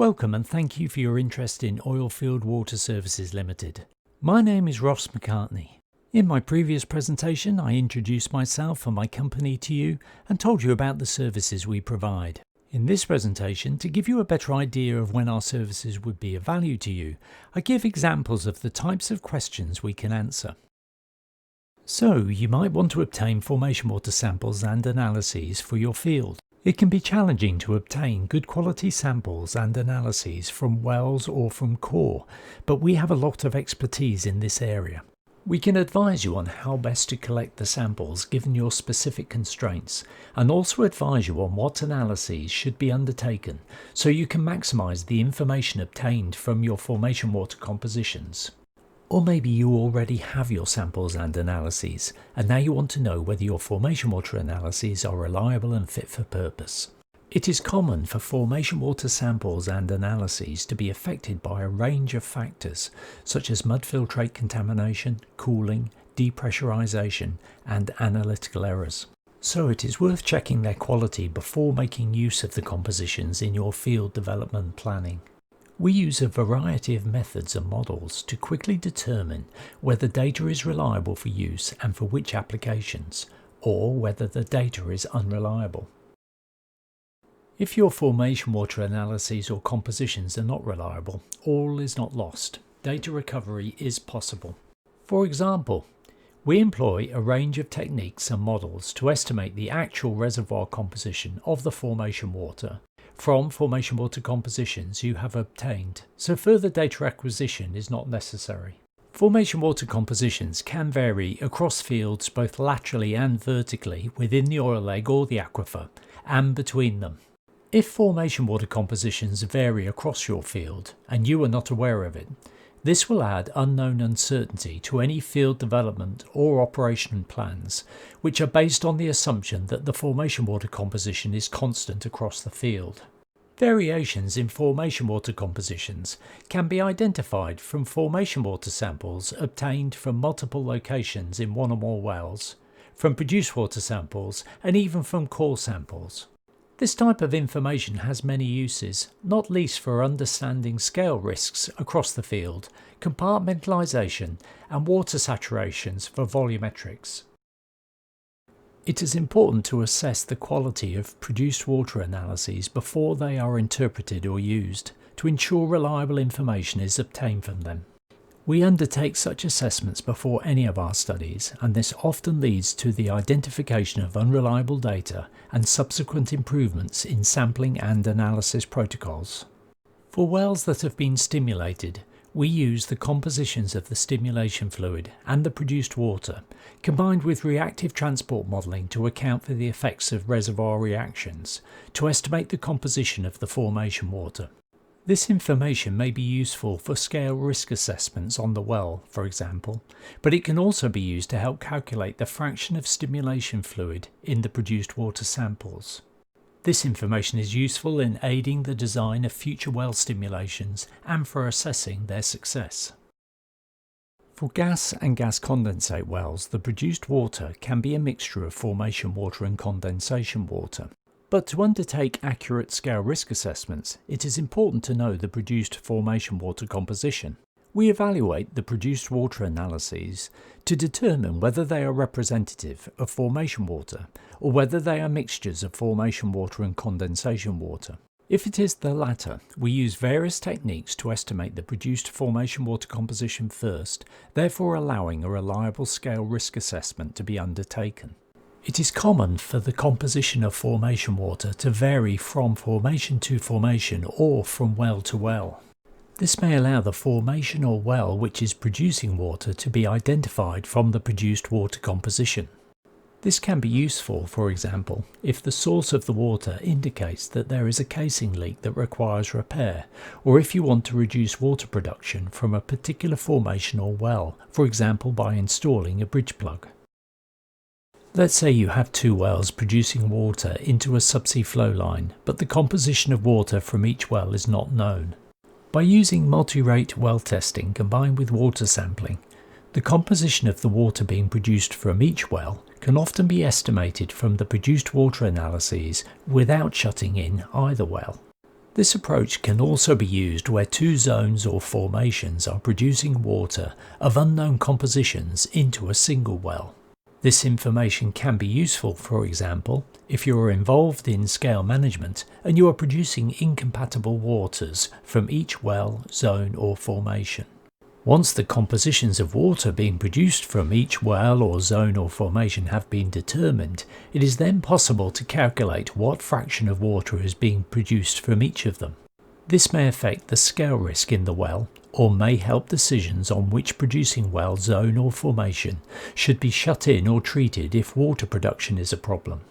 Welcome and thank you for your interest in Oilfield Water Services Limited. My name is Ross McCartney. In my previous presentation, I introduced myself and my company to you and told you about the services we provide. In this presentation, to give you a better idea of when our services would be of value to you, I give examples of the types of questions we can answer. So, you might want to obtain formation water samples and analyses for your field. It can be challenging to obtain good quality samples and analyses from wells or from core, but we have a lot of expertise in this area. We can advise you on how best to collect the samples given your specific constraints, and also advise you on what analyses should be undertaken so you can maximise the information obtained from your formation water compositions. Or maybe you already have your samples and analyses, and now you want to know whether your formation water analyses are reliable and fit for purpose. It is common for formation water samples and analyses to be affected by a range of factors, such as mud filtrate contamination, cooling, depressurization, and analytical errors. So it is worth checking their quality before making use of the compositions in your field development planning. We use a variety of methods and models to quickly determine whether data is reliable for use and for which applications, or whether the data is unreliable. If your formation water analyses or compositions are not reliable, all is not lost. Data recovery is possible. For example, we employ a range of techniques and models to estimate the actual reservoir composition of the formation water from formation water compositions you have obtained, so further data acquisition is not necessary. Formation water compositions can vary across fields both laterally and vertically within the oil leg or the aquifer, and between them. If formation water compositions vary across your field and you are not aware of it, this will add unknown uncertainty to any field development or operation plans, which are based on the assumption that the formation water composition is constant across the field. Variations in formation water compositions can be identified from formation water samples obtained from multiple locations in one or more wells, from produced water samples, and even from core samples. This type of information has many uses, not least for understanding scale risks across the field, compartmentalisation, and water saturations for volumetrics. It is important to assess the quality of produced water analyses before they are interpreted or used, to ensure reliable information is obtained from them. We undertake such assessments before any of our studies, and this often leads to the identification of unreliable data and subsequent improvements in sampling and analysis protocols. For wells that have been stimulated, we use the compositions of the stimulation fluid and the produced water, combined with reactive transport modelling to account for the effects of reservoir reactions, to estimate the composition of the formation water. This information may be useful for scale risk assessments on the well, for example, but it can also be used to help calculate the fraction of stimulation fluid in the produced water samples. This information is useful in aiding the design of future well stimulations and for assessing their success. For gas and gas condensate wells, the produced water can be a mixture of formation water and condensation water. But to undertake accurate scale risk assessments, it is important to know the produced formation water composition. We evaluate the produced water analyses to determine whether they are representative of formation water or whether they are mixtures of formation water and condensation water. If it is the latter, we use various techniques to estimate the produced formation water composition first, therefore allowing a reliable scale risk assessment to be undertaken. It is common for the composition of formation water to vary from formation to formation or from well to well. This may allow the formation or well which is producing water to be identified from the produced water composition. This can be useful, for example, if the source of the water indicates that there is a casing leak that requires repair, or if you want to reduce water production from a particular formation or well, for example by installing a bridge plug. Let's say you have two wells producing water into a subsea flow line, but the composition of water from each well is not known. By using multi-rate well testing combined with water sampling, the composition of the water being produced from each well can often be estimated from the produced water analyses without shutting in either well. This approach can also be used where two zones or formations are producing water of unknown compositions into a single well. This information can be useful, for example, if you are involved in scale management and you are producing incompatible waters from each well, zone or formation. Once the compositions of water being produced from each well or zone or formation have been determined, it is then possible to calculate what fraction of water is being produced from each of them. This may affect the scale risk in the well, or may help decisions on which producing well, zone or formation should be shut in or treated if water production is a problem.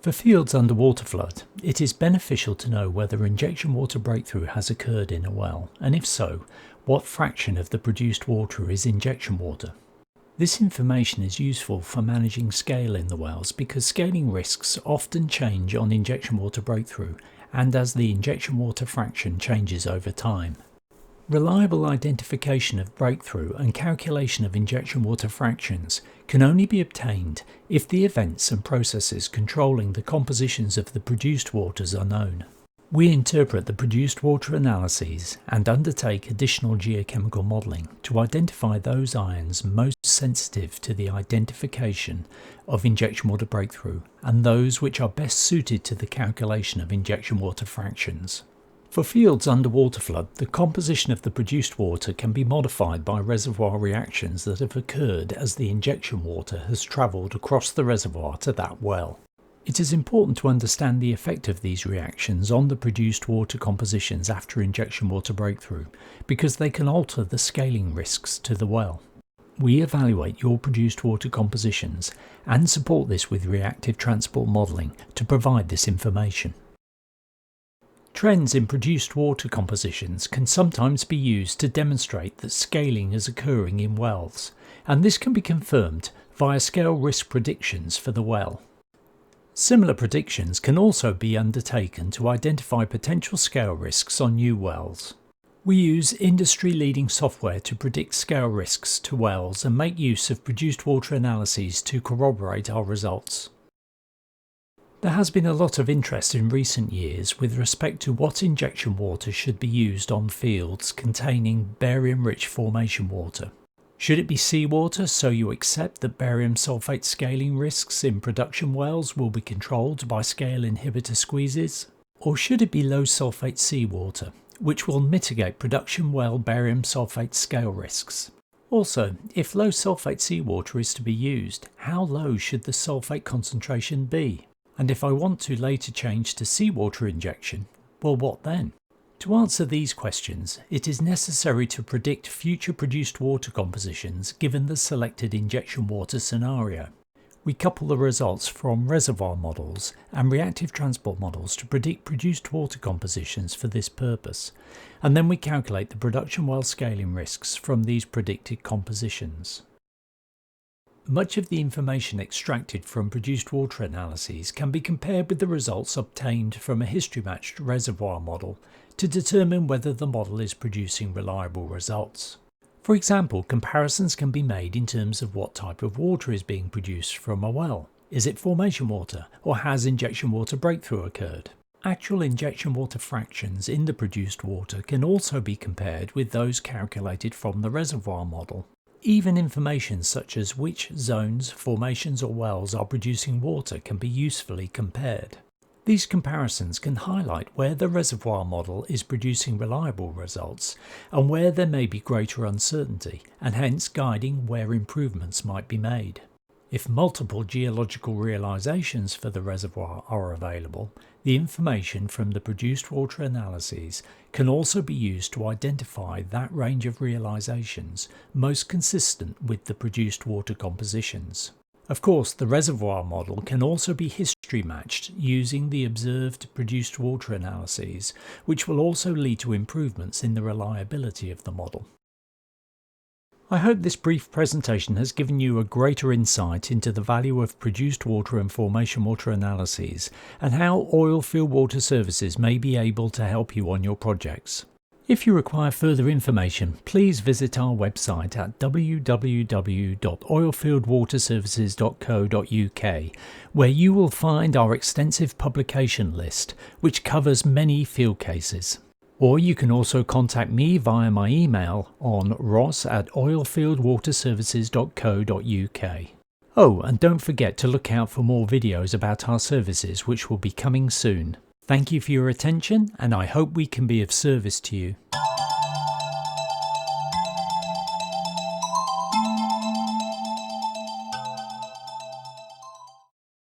For fields under waterflood, it is beneficial to know whether injection water breakthrough has occurred in a well, and if so, what fraction of the produced water is injection water. This information is useful for managing scale in the wells because scaling risks often change on injection water breakthrough and as the injection water fraction changes over time. Reliable identification of breakthrough and calculation of injection water fractions can only be obtained if the events and processes controlling the compositions of the produced waters are known. We interpret the produced water analyses and undertake additional geochemical modelling to identify those ions most sensitive to the identification of injection water breakthrough and those which are best suited to the calculation of injection water fractions. For fields under waterflood, the composition of the produced water can be modified by reservoir reactions that have occurred as the injection water has travelled across the reservoir to that well. It is important to understand the effect of these reactions on the produced water compositions after injection water breakthrough, because they can alter the scaling risks to the well. We evaluate your produced water compositions and support this with reactive transport modelling to provide this information. Trends in produced water compositions can sometimes be used to demonstrate that scaling is occurring in wells, and this can be confirmed via scale risk predictions for the well. Similar predictions can also be undertaken to identify potential scale risks on new wells. We use industry-leading software to predict scale risks to wells and make use of produced water analyses to corroborate our results. There has been a lot of interest in recent years with respect to what injection water should be used on fields containing barium-rich formation water. Should it be seawater so you accept that barium sulfate scaling risks in production wells will be controlled by scale inhibitor squeezes? Or should it be low sulfate seawater, which will mitigate production well barium sulfate scale risks? Also, if low sulfate seawater is to be used, how low should the sulfate concentration be? And if I want to later change to seawater injection, well, what then? To answer these questions, it is necessary to predict future produced water compositions given the selected injection water scenario. We couple the results from reservoir models and reactive transport models to predict produced water compositions for this purpose, and then we calculate the production well scaling risks from these predicted compositions. Much of the information extracted from produced water analyses can be compared with the results obtained from a history-matched reservoir model to determine whether the model is producing reliable results. For example, comparisons can be made in terms of what type of water is being produced from a well. Is it formation water, or has injection water breakthrough occurred? Actual injection water fractions in the produced water can also be compared with those calculated from the reservoir model. Even information such as which zones, formations or wells are producing water can be usefully compared. These comparisons can highlight where the reservoir model is producing reliable results and where there may be greater uncertainty, and hence guiding where improvements might be made. If multiple geological realizations for the reservoir are available, the information from the produced water analyses can also be used to identify that range of realizations most consistent with the produced water compositions. Of course, the reservoir model can also be history matched using the observed produced water analyses, which will also lead to improvements in the reliability of the model. I hope this brief presentation has given you a greater insight into the value of produced water and formation water analyses and how Oilfield Water Services may be able to help you on your projects. If you require further information, please visit our website at www.oilfieldwaterservices.co.uk, where you will find our extensive publication list, which covers many field cases. Or you can also contact me via my email on ross@oilfieldwaterservices.co.uk. Oh, and don't forget to look out for more videos about our services which will be coming soon. Thank you for your attention, and I hope we can be of service to you.